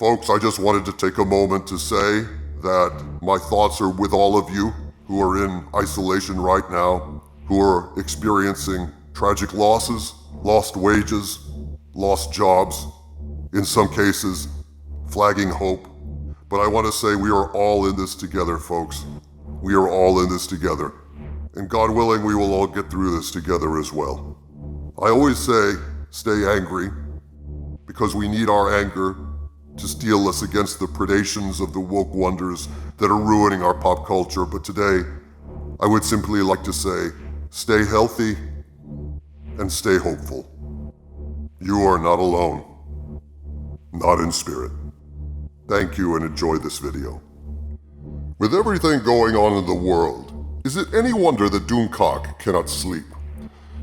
Folks, I just wanted to take a moment to say that my thoughts are with all of you who are in isolation right now, who are experiencing tragic losses, lost wages, lost jobs, in some cases, flagging hope. But I want to say we are all in this together, folks. We are all in this together. And God willing, we will all get through this together as well. I always say, stay angry, because we need our anger to steel us against the predations of the woke wonders that are ruining our pop culture. But today, I would simply like to say, stay healthy and stay hopeful. You are not alone, not in spirit. Thank you and enjoy this video. With everything going on in the world, is it any wonder that Doomcock cannot sleep?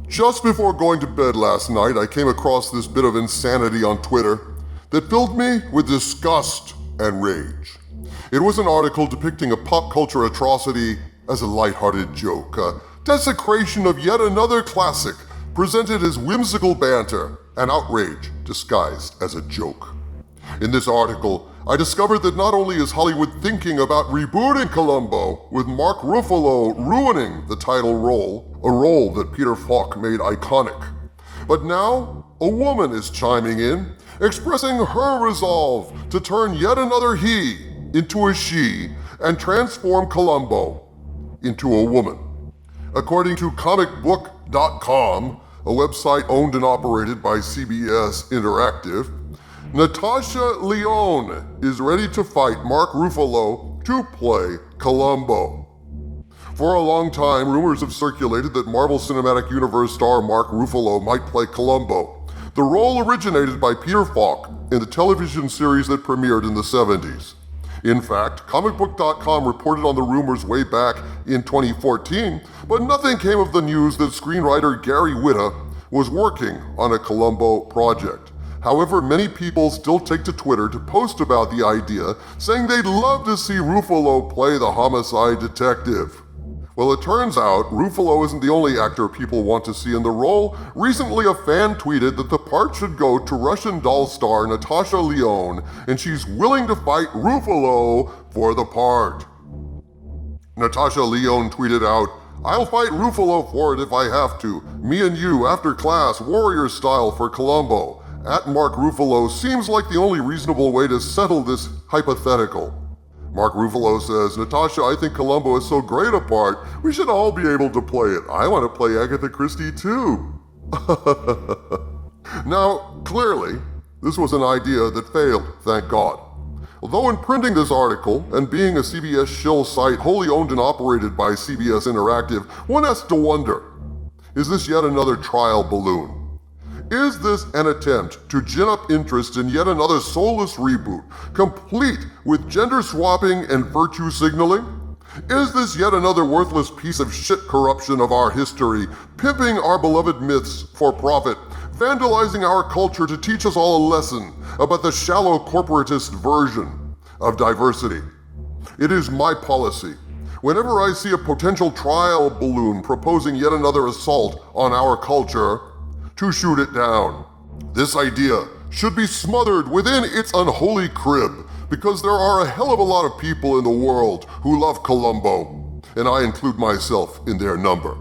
Just before going to bed last night, I came across this bit of insanity on Twitter that filled me with disgust and rage. It was an article depicting a pop culture atrocity as a lighthearted joke, a desecration of yet another classic presented as whimsical banter, and outrage disguised as a joke. In this article, I discovered that not only is Hollywood thinking about rebooting Columbo, with Mark Ruffalo ruining the title role, a role that Peter Falk made iconic, but now a woman is chiming in, expressing her resolve to turn yet another he into a she and transform Columbo into a woman. According to comicbook.com, a website owned and operated by CBS Interactive, Natasha Lyonne is ready to fight Mark Ruffalo to play Columbo. For a long time, rumors have circulated that Marvel Cinematic Universe star Mark Ruffalo might play Columbo. The role originated by Peter Falk in the television series that premiered in the 70s. In fact, comicbook.com reported on the rumors way back in 2014, but nothing came of the news that screenwriter Gary Whitta was working on a Columbo project. However, many people still take to Twitter to post about the idea, saying they'd love to see Ruffalo play the homicide detective. Well, it turns out Ruffalo isn't the only actor people want to see in the role. Recently, a fan tweeted that the part should go to Russian doll star Natasha Lyonne, and she's willing to fight Ruffalo for the part. Natasha Lyonne tweeted out, "I'll fight Ruffalo for it if I have to. Me and you, after class, warrior style for Columbo. At Mark Ruffalo seems like the only reasonable way to settle this hypothetical." Mark Ruffalo says, "Natasha, I think Columbo is so great a part, we should all be able to play it. I want to play Agatha Christie too." Now, clearly, this was an idea that failed, thank God. Although in printing this article, and being a CBS shill site wholly owned and operated by CBS Interactive, one has to wonder, is this yet another trial balloon? Is this an attempt to gin up interest in yet another soulless reboot, complete with gender swapping and virtue signaling? Is this yet another worthless piece of shit corruption of our history, pimping our beloved myths for profit, vandalizing our culture to teach us all a lesson about the shallow corporatist version of diversity? It is my policy, whenever I see a potential trial balloon proposing yet another assault on our culture, to shoot it down. This idea should be smothered within its unholy crib, because there are a hell of a lot of people in the world who love Columbo, and I include myself in their number.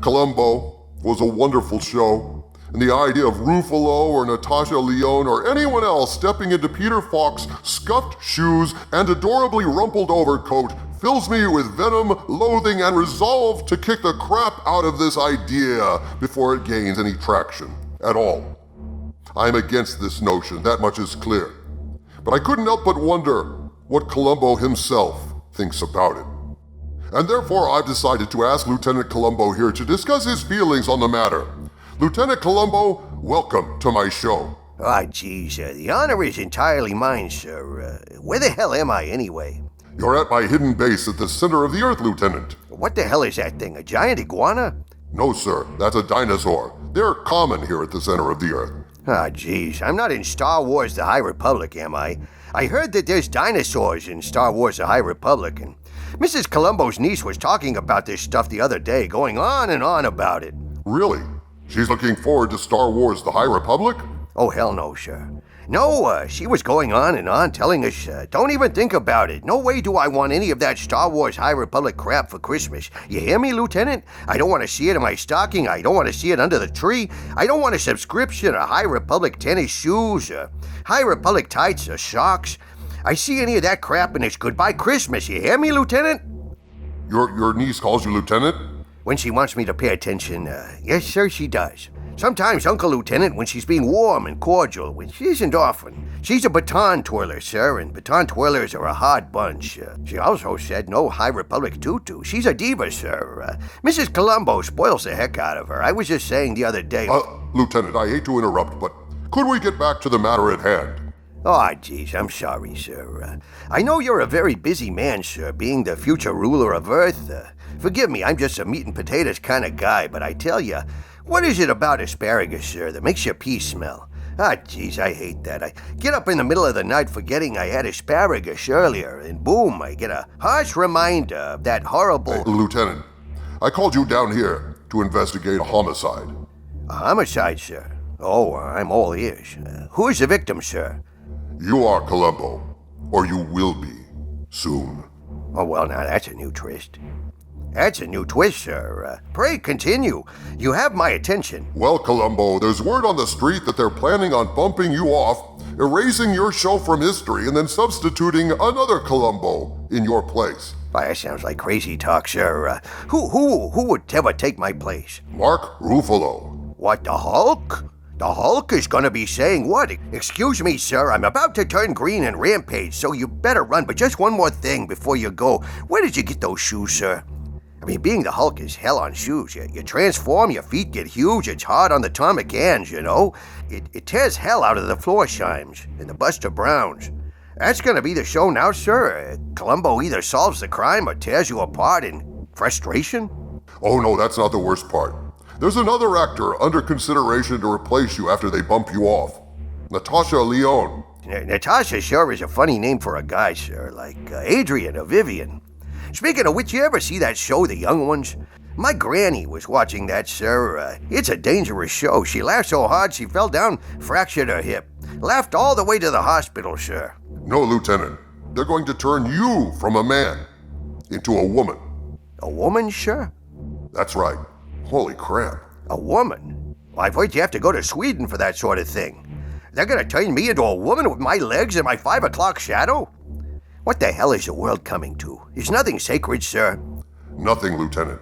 Columbo was a wonderful show, and the idea of Ruffalo or Natasha Lyonne or anyone else stepping into Peter Falk's scuffed shoes and adorably rumpled overcoat fills me with venom, loathing, and resolve to kick the crap out of this idea before it gains any traction at all. I'm against this notion, that much is clear. But I couldn't help but wonder what Columbo himself thinks about it. And therefore I've decided to ask Lieutenant Columbo here to discuss his feelings on the matter. Lieutenant Columbo, welcome to my show. Oh, geez, the honor is entirely mine, sir. Where the hell am I, anyway? You're at my hidden base at the center of the Earth, Lieutenant. What the hell is that thing, a giant iguana? No, sir, that's a dinosaur. They're common here at the center of the Earth. Ah, geez, I'm not in Star Wars The High Republic, am I? I heard that there's dinosaurs in Star Wars The High Republic, and Mrs. Columbo's niece was talking about this stuff the other day, going on and on about it. Really? She's looking forward to Star Wars The High Republic? Oh, hell no, sir. No, she was going on and on telling us, don't even think about it. No way do I want any of that Star Wars High Republic crap for Christmas. You hear me, Lieutenant? I don't want to see it in my stocking. I don't want to see it under the tree. I don't want a subscription or High Republic tennis shoes or High Republic tights or socks. I see any of that crap and it's goodbye Christmas. You hear me, Lieutenant? Your niece calls you Lieutenant? When she wants me to pay attention, yes, sir, she does. Sometimes, Uncle Lieutenant, when she's being warm and cordial, when she isn't often. She's a baton twirler, sir, and baton twirlers are a hard bunch. She also said no High Republic tutu. She's a diva, sir. Mrs. Columbo spoils the heck out of her. I was just saying the other day... Lieutenant, I hate to interrupt, but could we get back to the matter at hand? Oh, geez, I'm sorry, sir. I know you're a very busy man, sir, being the future ruler of Earth. Forgive me, I'm just a meat and potatoes kind of guy, but I tell you, what is it about asparagus, sir, that makes your pee smell? Ah, geez, I hate that. I get up in the middle of the night forgetting I had asparagus earlier, and boom, I get a harsh reminder of that horrible... Hey, Lieutenant, I called you down here to investigate a homicide. A homicide, sir? Oh, I'm all ears. Who is the victim, sir? You are Columbo, or you will be, soon. Oh, well, now that's a new twist. That's a new twist, sir. Pray continue. You have my attention. Well, Columbo, there's word on the street that they're planning on bumping you off, erasing your show from history, and then substituting another Columbo in your place. Why, that sounds like crazy talk, sir. Who would ever take my place? Mark Ruffalo. What, the Hulk? The Hulk is gonna be saying what? Excuse me, sir, I'm about to turn green and rampage, so you better run. But just one more thing before you go. Where did you get those shoes, sir? I mean, being the Hulk is hell on shoes. You transform, your feet get huge, it's hard on the atomic hands, you know? It tears hell out of the Florshimes and the Buster Browns. That's gonna be the show now, sir. Columbo either solves the crime or tears you apart in frustration. Oh no, that's not the worst part. There's another actor under consideration to replace you after they bump you off. Natasha Lyonne. Natasha sure is a funny name for a guy, sir, like Adrian or Vivian. Speaking of which, you ever see that show, The Young Ones? My granny was watching that, sir. It's a dangerous show. She laughed so hard she fell down, fractured her hip. Laughed all the way to the hospital, sir. No, Lieutenant. They're going to turn you from a man into a woman. A woman, sir? That's right. Holy crap. A woman? Well, I've heard you have to go to Sweden for that sort of thing. They're gonna turn me into a woman with my legs and my 5 o'clock shadow? What the hell is the world coming to? Is nothing sacred, sir? Nothing, Lieutenant.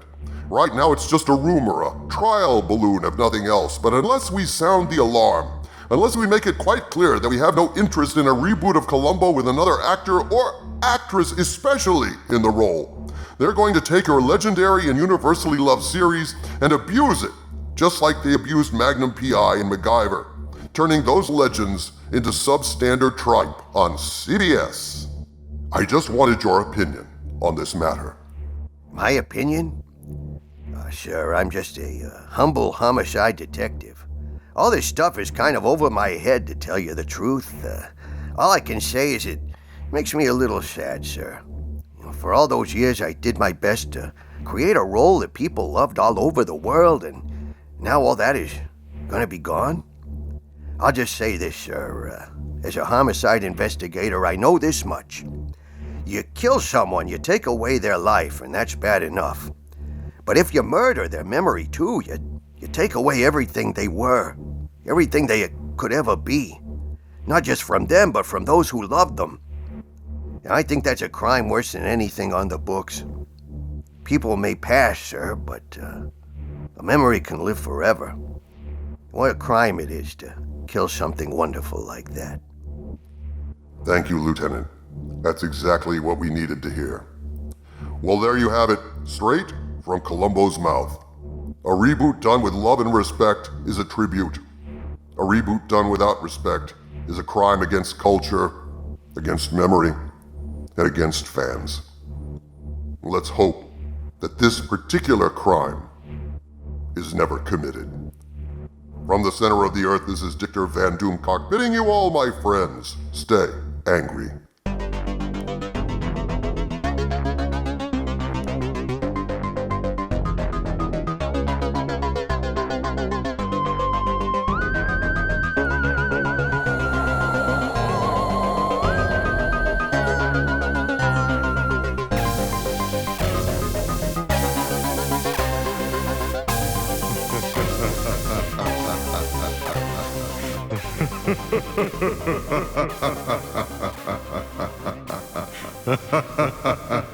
Right now it's just a rumor, a trial balloon if nothing else. But unless we sound the alarm, unless we make it quite clear that we have no interest in a reboot of Columbo with another actor or actress especially in the role, they're going to take your legendary and universally loved series and abuse it, just like they abused Magnum P.I. and MacGyver, turning those legends into substandard tripe on CBS. I just wanted your opinion on this matter. My opinion? Sir, I'm just a humble homicide detective. All this stuff is kind of over my head, to tell you the truth. All I can say is it makes me a little sad, sir. For all those years, I did my best to create a role that people loved all over the world, and now all that is gonna be gone. I'll just say this, sir. As a homicide investigator, I know this much. You kill someone, you take away their life, and that's bad enough. But if you murder their memory too, you take away everything they were, everything they could ever be. Not just from them, but from those who loved them. And I think that's a crime worse than anything on the books. People may pass, sir, but a memory can live forever. What a crime it is to kill something wonderful like that. Thank you, Lieutenant. That's exactly what we needed to hear. Well, there you have it, straight from Columbo's mouth. A reboot done with love and respect is a tribute. A reboot done without respect is a crime against culture, against memory, and against fans. Let's hope that this particular crime is never committed. From the center of the earth, this is Dictor Van Doomcock bidding you all, my friends, stay angry. Ha ha ha ha ha.